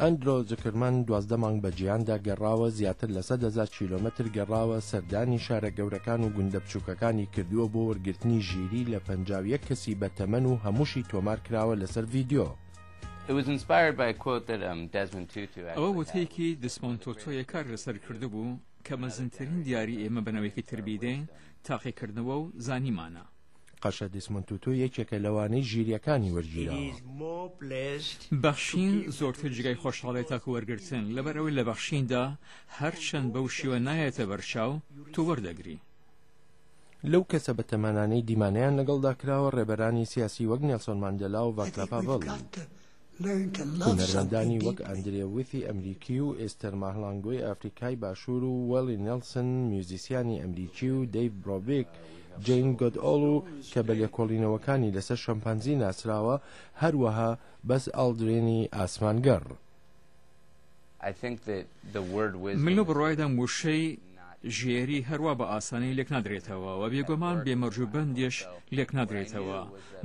ئەندرۆ زکرمەن 12 مانگ بە جیهاندا گەڕاوە، زیاتر لە 100,000 کیلۆمەتر گەڕاوە، سەردانی شارە گەورەکان و گوندە بچووکەکانی کردووە بۆ وەرگرتنی ژیری لە 51 کەسی بەتەمەن و هەمووشی تۆمار کراوە لەسەر ڤیدیۆ. ئەوە وتەیەکی دسمۆند تۆتۆیە کار لەسەر کردبوو کە مەزنترین دیاری ئێمە بنەوەیەکی تربیدەین تاقیکردنەوە و زانیمانە. قەشە دیسمۆند توتۆ یەکێکە لەوانەی ژیریەکانی وەرگیراوە. بەخشین زۆرتر جگای خۆشحاڵی تاکو وەرگرتن لەبەرەوەی لە بەخشیندا هەرچەند بەو شێوە نایەتە بەرچاو تۆ وەردەگری. لەو کەسە بەتەمەنانەی دیمانەیان لەگەڵدا کراوە ڕێبەرانی سیاسی وەک نێلسۆن ماندێلا و ڤاکلاڤ هاڤڵ، هونەرمەندانی وەک ئەندرێ ویتی ئەمریکی و ئێستەر ماهڵانگۆی ئافریکای باشوور و وەلی نێلسن میوزیسیانی ئەمریکی و دەیڤ برۆبێک، جین گۆدئۆڵ و کە بە لێکۆڵینەوەکانی لەسەر شەمپانزی ناسراوە، هەروەها بەس ئالدرێنی ئاسمانگەڕ. من لەو بڕوایدام وشەی ژێری هەروە بە ئاسانی لێک نادرێتەوە و بێگومان بێمەرجوبەندێش لێک نادرێتەوە.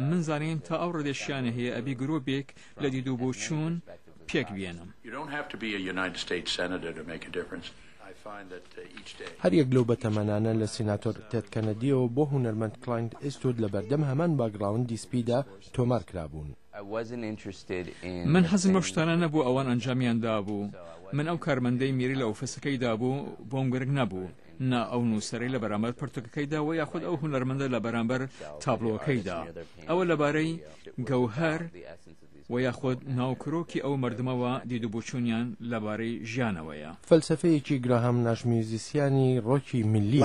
من زانیم تا ئەو ڕێدێشیانە هەیە ئەبی گرۆبێک لە دیدو بۆ چوون پێک بێنم. هەر یەک لەو بەتەمەنانە لە سیناتۆر تێد کەنەدیەوە بۆ هونەرمەند کلاینت ئیستوود لە بەردەم هەمان باگراوندی سپیدا تۆمار کرابوون. من حەزم بەو شتانە نەبوو ئەوان ئەنجامیاندا بوو. من ئەو کارمەندەی میری لە ئۆفیسەکەیدا بوو بۆم گرنگ نەبوو، نا ئەو نووسەرەی لە بەرامبەر پرتوکەکەیدا و یاخود ئەو هونەرمەندە لە بەرامبەر تابلۆکەیدا. ئەوە لەبارەی گەوهەر و یاخود ناوکرۆکی ئەو مردمەوە دیدوبووچوونیان لەبارەی ژیانەوەیە. فەلسەفەیەکی گراهام ناش میوزیسیانی ڕۆکی میلی.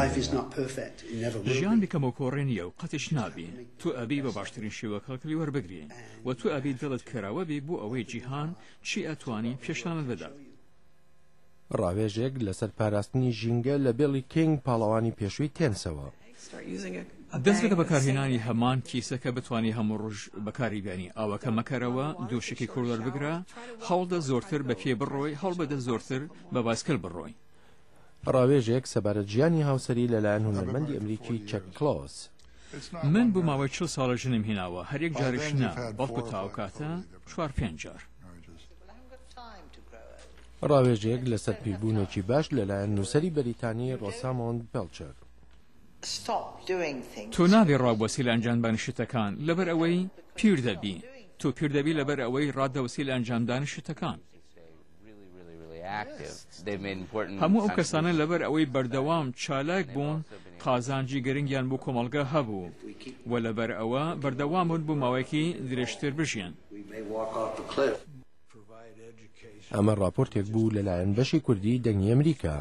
ژیان بکەمە کۆڕێنیە و قەتش نابی. تو ئەبی بە باشترین شێوە کەڵکەلی وەربگری و تو ئەبی دڵت کراوە بێ بۆ ئەوەی جیهان چی ئەتوانی پێشانت بدات. ڕاوێژێک لەسەر پاراستنی ژینگە لە بێڵی کینگ پاڵەوانی پێشووی تێنسەوە. دەست بکە بەکارهێنانی هەمان کیسەکە بتوانی هەموو ڕۆژ بەکاریبیانی ئەوەکە مەکەرەوە دووشکی کوردەر بگرە، هەوڵدە زۆرتر بە پێ بڕۆی، هەوڵ بدە زۆرتر بە باسکل بڕۆی. ڕاوێژێک سەبارەت ژیانی هاوسەری لەلایەن هونەرمەندی ئەمریکی چەک کلۆس. من بۆ ماوەی 40 ساڵە ژنم هێناوە، هەر یەک جاریش نا، بەڵکو تاوکاتە 4-5 جار. ڕاوێژێک لەسەر پیربوونێکی باش لەلایەن نووسەری بەریتانی ڕۆسامۆند پێلچەر. تۆ نابێ ڕاوبەسی لە ئەنجامدانی شتەکان لەبەر ئەوەی پیر دەبی. تۆ پیر دەبی لەبەر ئەوەی ڕادەوەسی لە ئەنجامدانی شتەکان. هەموو ئەو کەسانە لەبەر ئەوەی بەردەوام چالاک بوون قازانجی گرنگیان بۆ کۆمەڵگە هەبوو و لەبەر ئەوە بەردەوام بوون بۆ ماوەیەکی درێژتر بژیان. ئەمە راپۆرتێک بوو لەلایەن بەشی کوردی دەنگی ئەمریکا.